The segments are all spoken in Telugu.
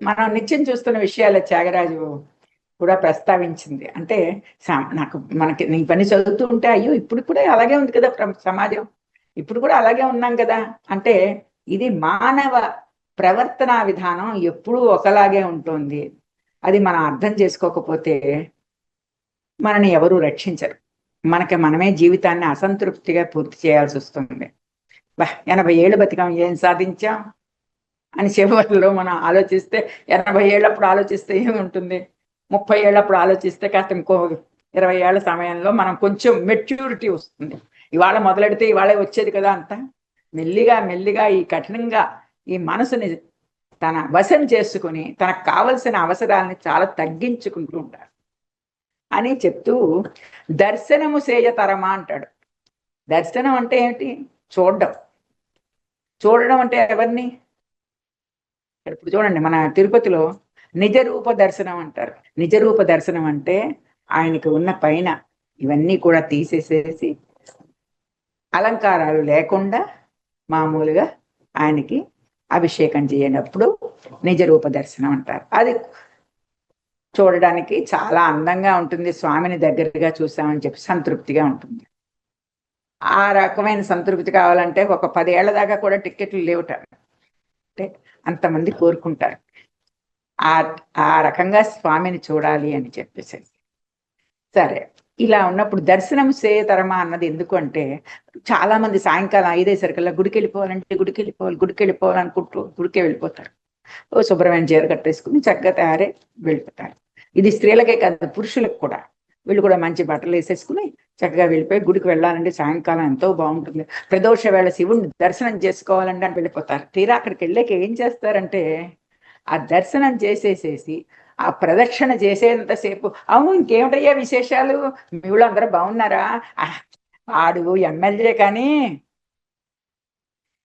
మనం నిత్యం చూస్తున్న విషయాలు త్యాగరాజు కూడా ప్రస్తావించింది. అంటే నాకు మనకి నీ పని చదువుతూ ఉంటే అయ్యో ఇప్పుడు కూడా అలాగే ఉంది కదా సమాజం, ఇప్పుడు కూడా అలాగే ఉన్నాం కదా అంటే ఇది మానవ ప్రవర్తనా విధానం ఎప్పుడూ ఒకలాగే ఉంటుంది. అది మనం అర్థం చేసుకోకపోతే మనని ఎవరూ రక్షించరు. మనకి మనమే జీవితాన్ని అసంతృప్తిగా పూర్తి చేయాల్సి వస్తుంది. 80 ఏళ్ళు బతికాం, ఏం సాధించాం అని చివరిలో మనం ఆలోచిస్తే, 80 ఏళ్ళప్పుడు ఆలోచిస్తే ఏముంటుంది, 30 ఏళ్ళప్పుడు ఆలోచిస్తే కాస్త ఇంకో 20 ఏళ్ల సమయంలో మనం కొంచెం మెచ్యూరిటీ వస్తుంది. ఇవాళ మొదలెడితే ఇవాళే వచ్చేది కదా అంతా. మెల్లిగా మెల్లిగా ఈ కఠినంగా ఈ మనసుని తన వశం చేసుకుని తనకు కావలసిన అవసరాలని చాలా తగ్గించుకుంటూ ఉంటారు అని చెప్తూ, దర్శనము సేయతరమా అంటాడు. దర్శనం అంటే ఏమిటి? చూడడం. చూడడం అంటే ఎవరిని? ఇప్పుడు చూడండి, మన తిరుపతిలో నిజరూప దర్శనం అంటారు. నిజరూప దర్శనం అంటే ఆయనకు ఉన్న పైన ఇవన్నీ కూడా తీసేసేసి అలంకారాలు లేకుండా మామూలుగా ఆయనకి అభిషేకం చేయనప్పుడు నిజరూప దర్శనం అంటారు. అది చూడడానికి చాలా అందంగా ఉంటుంది. స్వామిని దగ్గరగా చూసామని చెప్పి సంతృప్తిగా ఉంటుంది. ఆ రకమైన సంతృప్తి కావాలంటే ఒక 10 ఏళ్ల దాకా కూడా టిక్కెట్లు లేవుట. అంటే అంతమంది కోరుకుంటారు ఆ రకంగా స్వామిని చూడాలి అని చెప్పేసి. సరే, ఇలా ఉన్నప్పుడు దర్శనం సేయతరమా అన్నది ఎందుకు అంటే, చాలా మంది సాయంకాలం 5 గుడికి వెళ్ళిపోవాలంటే గుడికి వెళ్ళిపోవాలనుకుంటూ గుడికే వెళ్ళిపోతారు. ఓ శుభ్రమైన చీర కట్టేసుకుని చక్కగా తయారై వెళ్ళిపోతారు. ఇది స్త్రీలకే కాదు, పురుషులకు కూడా. వీళ్ళు కూడా మంచి బట్టలు వేసేసుకుని చక్కగా వెళ్ళిపోయి గుడికి వెళ్ళాలంటే సాయంకాలం ఎంతో బాగుంటుంది. ప్రదోష వేళ శివుణ్ణి దర్శనం చేసుకోవాలంటే అని వెళ్ళిపోతారు. తీరా అక్కడికి వెళ్ళాక ఏం చేస్తారంటే, ఆ దర్శనం చేసేసేసి ఆ ప్రదక్షిణ చేసేంతసేపు, అవును ఇంకేమిటయ్యా విశేషాలు, మీ ఊళ్ళో అందరూ బాగున్నారా, ఆడు ఎమ్మెల్యే కానీ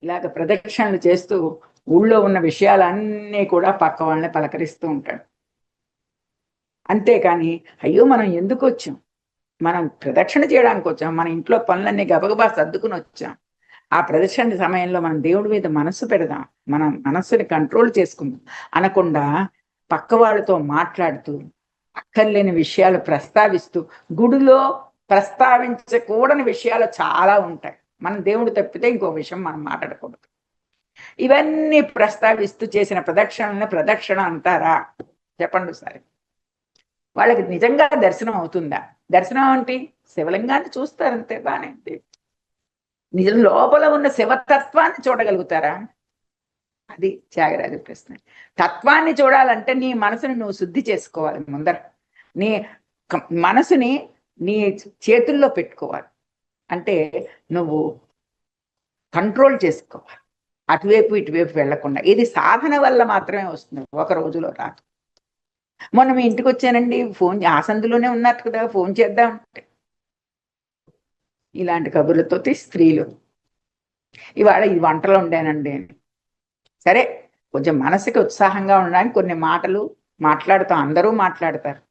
ఇలాగ ప్రదక్షిణలు చేస్తూ ఊళ్ళో ఉన్న విషయాలన్నీ కూడా పక్క వాళ్ళని పలకరిస్తూ ఉంటాడు. అంతేకాని అయ్యో మనం ఎందుకు వచ్చాం, మనం ప్రదక్షిణ చేయడానికి వచ్చాం, మన ఇంట్లో పనులన్నీ గబగబా సర్దుకుని వచ్చాం. ఆ ప్రదక్షిణ సమయంలో మనం దేవుడి మీద మనస్సు పెడదాం, మనం మనస్సుని కంట్రోల్ చేసుకుందాం అనకుండా పక్క వాళ్ళతో మాట్లాడుతూ అక్కర్లేని విషయాలు ప్రస్తావిస్తూ, గుడిలో ప్రస్తావించకూడని విషయాలు చాలా ఉంటాయి. మనం దేవుడు తప్పితే ఇంకో విషయం మనం మాట్లాడకూడదు. ఇవన్నీ ప్రస్తావిస్తూ చేసిన ప్రదక్షిణలను ప్రదక్షిణ అంటారా? చెప్పండి సరే. వాళ్ళకి నిజంగా దర్శనం అవుతుందా? దర్శనం అంటే శివలింగాన్ని చూస్తారంతే, బానే. నిజం లోపల ఉన్న శివతత్వాన్ని చూడగలుగుతారా? అది త్యాగరాజ ప్రశ్న. తత్వాన్ని చూడాలంటే నీ మనసుని నువ్వు శుద్ధి చేసుకోవాలి. ముందర నీ మనసుని నీ చేతుల్లో పెట్టుకోవాలి. అంటే నువ్వు కంట్రోల్ చేసుకోవాలి, అటువైపు ఇటువైపు వెళ్లకుండా. ఇది సాధన వల్ల మాత్రమే వస్తుంది, ఒక రోజులో రాదు. మొన్న మీ ఇంటికి వచ్చానండి, ఫోన్ ఆసందులోనే ఉన్నారు కదా, ఫోన్ చేద్దాం అంటే ఇలాంటి కబుర్లతో స్త్రీలు ఇవాళ ఈ వంటలు ఉండానండి. సరే, కొంచెం మనసుకి ఉత్సాహంగా ఉండడానికి కొన్ని మాటలు మాట్లాడుతాం, అందరూ మాట్లాడతారు.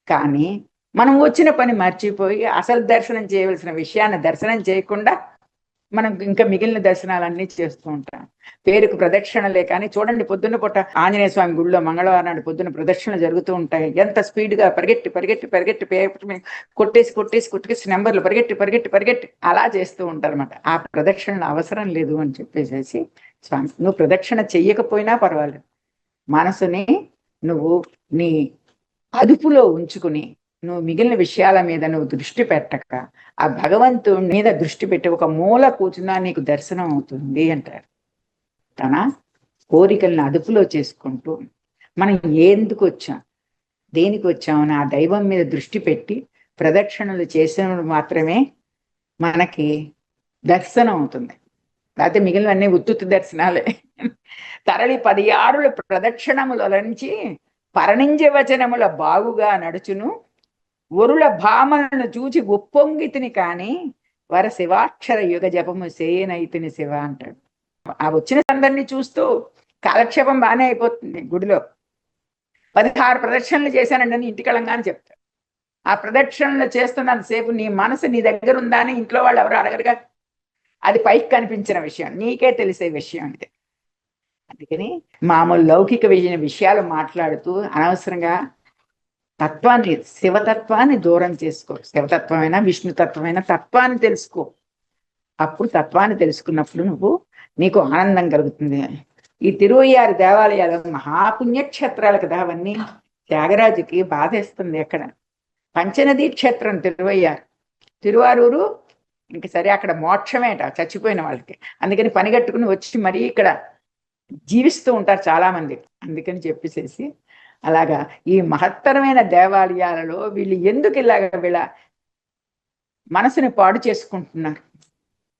కానీ మనం వచ్చిన పని మర్చిపోయి అసలు దర్శనం చేయవలసిన విషయాన్ని దర్శనం చేయకుండా మనం ఇంకా మిగిలిన దర్శనాలన్నీ చేస్తూ ఉంటాం. పేరుకు ప్రదక్షిణలే కానీ చూడండి, పొద్దున్న పూట ఆంజనేయ స్వామి గుడిలో మంగళవారం నాడు పొద్దున్న ప్రదక్షిణలు జరుగుతూ ఉంటాయి. ఎంత స్పీడ్గా పరిగెట్టి పరిగెట్టి పరిగెట్టి పేపర్ కొట్టేసి కొట్టేసి కొట్టేసి నెంబర్లు పరిగెట్టి పరిగెట్టి పరిగెట్టి అలా చేస్తూ ఉంటారు అనమాట. ఆ ప్రదక్షిణలు అవసరం లేదు అని చెప్పేసి స్వామి, నువ్వు ప్రదక్షిణ చెయ్యకపోయినా పర్వాలేదు, మనసుని నువ్వు నీ అదుపులో ఉంచుకుని నువ్వు మిగిలిన విషయాల మీద నువ్వు దృష్టి పెట్టక ఆ భగవంతుడి మీద దృష్టి పెట్టి ఒక మూల కూర్చున్నా నీకు దర్శనం అవుతుంది అంటారు. తన కోరికలను అదుపులో చేసుకుంటూ మనం ఎందుకు వచ్చాం, దేనికి వచ్చామని ఆ దైవం మీద దృష్టి పెట్టి ప్రదక్షిణలు చేసినప్పుడు మాత్రమే మనకి దర్శనం అవుతుంది. లేకపోతే మిగిలినవన్నీ ఉత్తుత్తి దర్శనాలే. తరలి 16 ప్రదక్షిణముల నుంచి పరనింజ వచనముల బాగుగా నడుచును ఒరుల భామలను చూచి ఉప్పొంగితిని కాని వర శివాక్షర యుగ జపము సేయనైతిని శివ అంటాడు. ఆ వచ్చిన అందరినీ చూస్తూ కాలక్షేపం బాగానే అయిపోతుంది. గుడిలో 16 ప్రదక్షిణలు చేశానండి ఇంటికి వెళ్ళంగానే చెప్తాడు. ఆ ప్రదక్షిణలు చేస్తున్నంతసేపు నీ మనసు నీ దగ్గర ఉందా అని ఇంట్లో వాళ్ళు ఎవరు అడగరుగా. అది పైకి కనిపించిన విషయం, నీకే తెలిసే విషయం ఇది. అందుకని మామూలు లౌకిక విషయాలు మాట్లాడుతూ అనవసరంగా తత్వాన్ని, శివతత్వాన్ని దూరం చేసుకో. శివతత్వమైనా విష్ణుతత్వమైనా తత్వాన్ని తెలుసుకో. అప్పుడు తత్వాన్ని తెలుసుకున్నప్పుడు నీకు ఆనందం కలుగుతుంది. ఈ తిరువయ్యారు దేవాలయాలు మహాపుణ్యక్షేత్రాలు కదా అవన్నీ. త్యాగరాజుకి బాధేస్తుంది. అక్కడ పంచనదీ క్షేత్రం తిరువయ్యారు. తిరువారూరు ఇంక సరే అక్కడ మోక్షమేట చచ్చిపోయిన వాళ్ళకి. అందుకని పనిగట్టుకుని వచ్చి మరీ ఇక్కడ జీవిస్తూ ఉంటారు చాలా మంది. అందుకని చెప్పేసేసి అలాగా ఈ మహత్తరమైన దేవాలయాలలో వీళ్ళు ఎందుకు వీళ్ళ మనసుని పాడు చేసుకుంటున్నారు?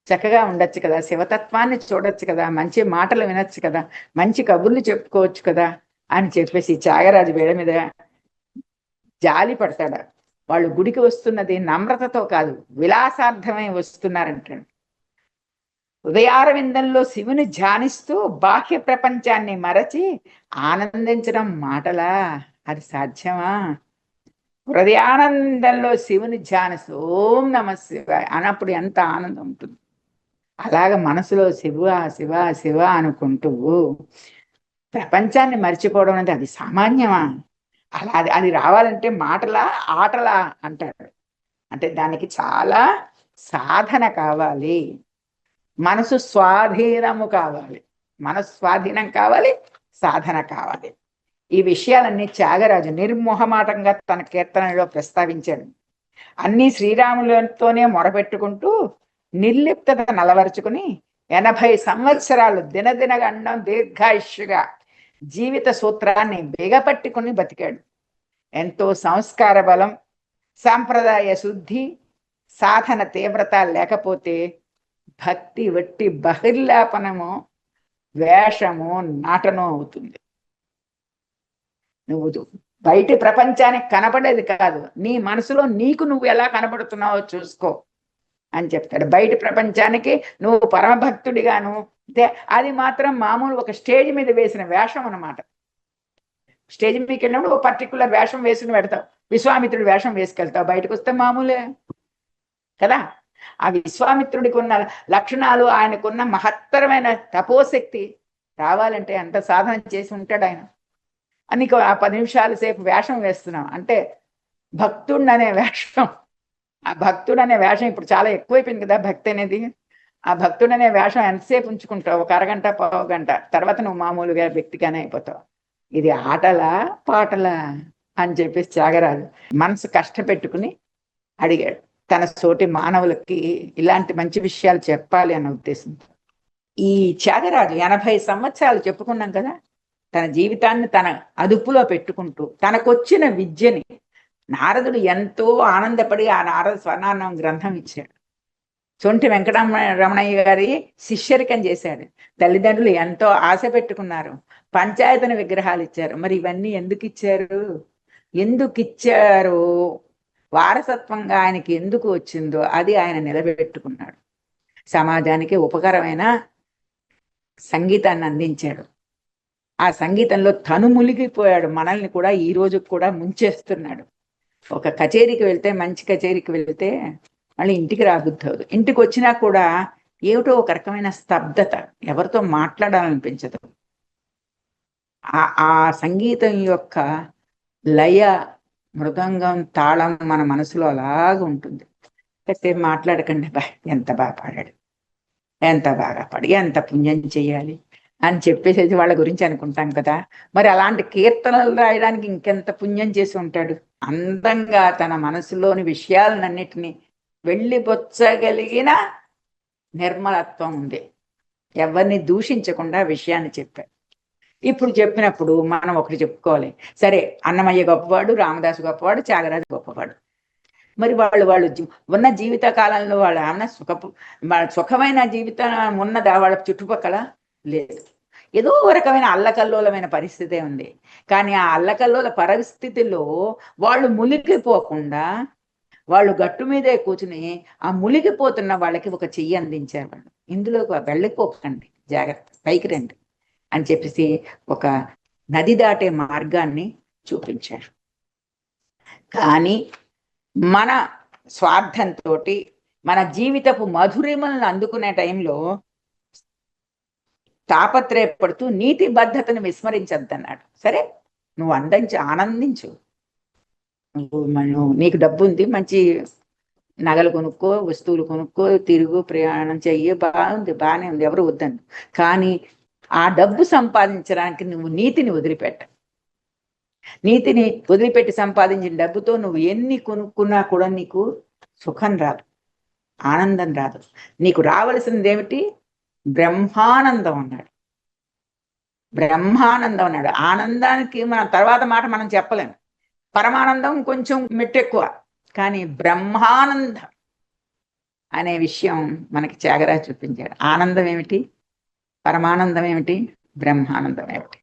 చక్కగా ఉండొచ్చు కదా, శివతత్వాన్ని చూడొచ్చు కదా, మంచి మాటలు వినొచ్చు కదా, మంచి కబుర్లు చెప్పుకోవచ్చు కదా అని చెప్పేసి త్యాగరాజు వీళ్ళ మీద జాలి పడతాడు. వాళ్ళు గుడికి వస్తున్నది నమ్రతతో కాదు, విలాసార్థమై వస్తున్నారంటే. హృదయారవిందంలో శివుని ధ్యానిస్తూ బాహ్య ప్రపంచాన్ని మరచి ఆనందించడం మాటలా? అది సాధ్యమా? హృదయానందంలో శివుని ధ్యానిస్తూ ఓం నమ శివాయ అన్నప్పుడు ఎంత ఆనందం ఉంటుంది. అలాగ మనసులో శివ శివ శివ అనుకుంటూ ప్రపంచాన్ని మర్చిపోవడం అంటే అది సామాన్యమా? అలా అది రావాలంటే మాటలా ఆటలా అంటాడు. అంటే దానికి చాలా సాధన కావాలి, మనసు స్వాధీనము కావాలి, మనసు స్వాధీనం కావాలి, సాధన కావాలి. ఈ విషయాలన్నీ త్యాగరాజు నిర్మోహమాటంగా తన కీర్తనలో ప్రస్తావించాడు. అన్నీ శ్రీరాములతోనే మొరపెట్టుకుంటూ నిర్లిప్తత నలవరుచుకుని 80 సంవత్సరాలు దినదినగండం దీర్ఘాయుష్యుగా జీవిత సూత్రాన్ని బిగపట్టుకుని బతికాడు. ఎంతో సంస్కార బలం, సాంప్రదాయ శుద్ధి, సాధన తీవ్రత లేకపోతే భక్తి వట్టి బహిర్లాపనము, వేషము, నాటనో అవుతుంది. నువ్వు బయటి ప్రపంచానికి కనపడేది కాదు, నీ మనసులో నీకు నువ్వు ఎలా కనపడుతున్నావో చూసుకో అని చెప్తాడు. బయటి ప్రపంచానికి నువ్వు పరమభక్తుడిగాను, అది మాత్రం మామూలు ఒక స్టేజ్ మీద వేసిన వేషం అన్నమాట. స్టేజ్ మీదకి వెళ్ళినప్పుడు ఒక పర్టికులర్ వేషం వేసుకుని పెడతావు, విశ్వామిత్రుడి వేషం వేసుకెళ్తావు, బయటకు వస్తే మామూలే కదా. ఆ విశ్వామిత్రుడికి ఉన్న లక్షణాలు, ఆయనకున్న మహత్తరమైన తపోశక్తి రావాలంటే ఎంత సాధన చేసి ఉంటాడు ఆయన. నీకు ఆ 10 నిమిషాల సేపు వేషం వేస్తున్నాం అంటే భక్తుడు అనే వేషం. ఆ భక్తుడు అనే వేషం ఇప్పుడు చాలా ఎక్కువైపోయింది కదా భక్తి అనేది. ఆ భక్తుడు అనే వేషం ఎంతసేపు ఉంచుకుంటావు? ఒక అరగంట, పావు గంట, తర్వాత నువ్వు మామూలుగా వ్యక్తిగానే అయిపోతావు. ఇది ఆటలా పాటలా అని చెప్పేసి త్యాగరాజు మనసు కష్టపెట్టుకుని అడిగాడు. తన తోటి మానవులకి ఇలాంటి మంచి విషయాలు చెప్పాలి అన్న ఉద్దేశంతో. ఈ త్యాగరాజు 80 సంవత్సరాలు చెప్పుకున్నాం కదా, తన జీవితాన్ని తన అదుపులో పెట్టుకుంటూ తనకొచ్చిన విద్యని నారదుడు ఎంతో ఆనందపడి ఆ నారద స్వర్ణాన్నం గ్రంథం ఇచ్చాడు. సొంటి వెంకటరమణయ్య గారి శిష్యరికం చేశాడు. తల్లిదండ్రులు ఎంతో ఆశ పెట్టుకున్నారు, పంచాయతన విగ్రహాలు ఇచ్చారు. మరి ఇవన్నీ ఎందుకు ఇచ్చారు? వారసత్వంగా ఆయనకి ఎందుకు వచ్చిందో అది ఆయన నిలబెట్టుకున్నాడు. సమాజానికి ఉపకారమైన సంగీతాన్ని అందించాడు. ఆ సంగీతంలో తను మునిగిపోయాడు. మనల్ని కూడా ఈ రోజు కూడా ముంచేస్తున్నాడు. ఒక కచేరీకి వెళ్తే, మంచి కచేరీకి వెళ్తే మళ్ళీ ఇంటికి రాబుద్ధి అవదు. ఇంటికి వచ్చినా కూడా ఏమిటో ఒక రకమైన స్తబ్దత, ఎవరితో మాట్లాడాలనిపించదు. ఆ సంగీతం యొక్క లయ, మృదంగం, తాళం మన మనసులో అలాగ ఉంటుంది. కాసేపు మాట్లాడకండి, ఎంత బాగా పాడాడు, ఎంత బాగా పాడి, ఎంత పుణ్యం చెయ్యాలి అని చెప్పేసి వాళ్ళ గురించి అనుకుంటాం కదా. మరి అలాంటి కీర్తనలు రాయడానికి ఇంకెంత పుణ్యం చేసి ఉంటాడు. అందంగా తన మనసులోని విషయాలన్నిటినీ వెళ్ళిబొచ్చగలిగిన నిర్మలత్వం ఉంది. ఎవరిని దూషించకుండా విషయాన్ని చెప్పాడు. ఇప్పుడు చెప్పినప్పుడు మనం ఒకటి చెప్పుకోవాలి. సరే, అన్నమయ్య గొప్పవాడు, రామదాసు గొప్పవాడు, త్యాగరాజు గొప్పవాడు. మరి వాళ్ళు ఉన్న జీవిత కాలంలో వాళ్ళు ఏమన్నా సుఖమైన జీవితం ఉన్నదా వాళ్ళ చుట్టుపక్కల? లేదు. ఏదో రకమైన అల్లకల్లోలమైన పరిస్థితే ఉంది. కానీ ఆ అల్లకల్లోల పరిస్థితిలో వాళ్ళు మునిగిపోకుండా వాళ్ళు గట్టు మీదే కూర్చుని ఆ మునిగిపోతున్న వాళ్ళకి ఒక చెయ్యి అందించారు. వాళ్ళు ఇందులో వెళ్ళిపోకండి, జాగ్రత్త, పైకి రండి అని చెప్పేసి ఒక నది దాటే మార్గాన్ని చూపించారు. కానీ మన స్వార్థంతో మన జీవితపు మధురిమలను అందుకునే టైంలో తాపత్రయపడుతూ నీతి బద్ధతను విస్మరించద్దన్నాడు. సరే, నువ్వు ఆనందించు. నీకు డబ్బు ఉంది, మంచి నగలు కొనుక్కో, వస్తువులు కొనుక్కో, తిరుగు, ప్రయాణం చెయ్యి, బాగానే ఉంది, ఎవరు వద్దండి. కానీ ఆ డబ్బు సంపాదించడానికి నువ్వు నీతిని వదిలిపెట్ట. నీతిని వదిలిపెట్టి సంపాదించిన డబ్బుతో నువ్వు ఎన్ని కొనుక్కున్నా కూడా నీకు సుఖం రాదు, ఆనందం రాదు. నీకు రావలసింది ఏమిటి? బ్రహ్మానందం అన్నాడు. బ్రహ్మానందం అన్నాడు. ఆనందానికి మన తర్వాత మాట మనం చెప్పలేము. పరమానందం కొంచెం మెట్టెక్కువ, కానీ బ్రహ్మానందం అనే విషయం మనకి త్యాగరాజు చూపించాడు. ఆనందం ఏమిటి? పరమానందం ఏమిటి? బ్రహ్మానందం ఏమిటి?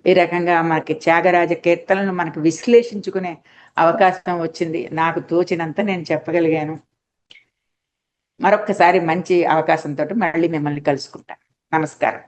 ఈ రకంగా మనకి త్యాగరాజ కీర్తనలను మనకు విశ్లేషించుకునే అవకాశం వచ్చింది. నాకు తోచినంత నేను చెప్పగలిగాను. మరొక్కసారి మంచి అవకాశంతో మళ్ళీ మిమ్మల్ని కలుసుకుంటాను. నమస్కారం.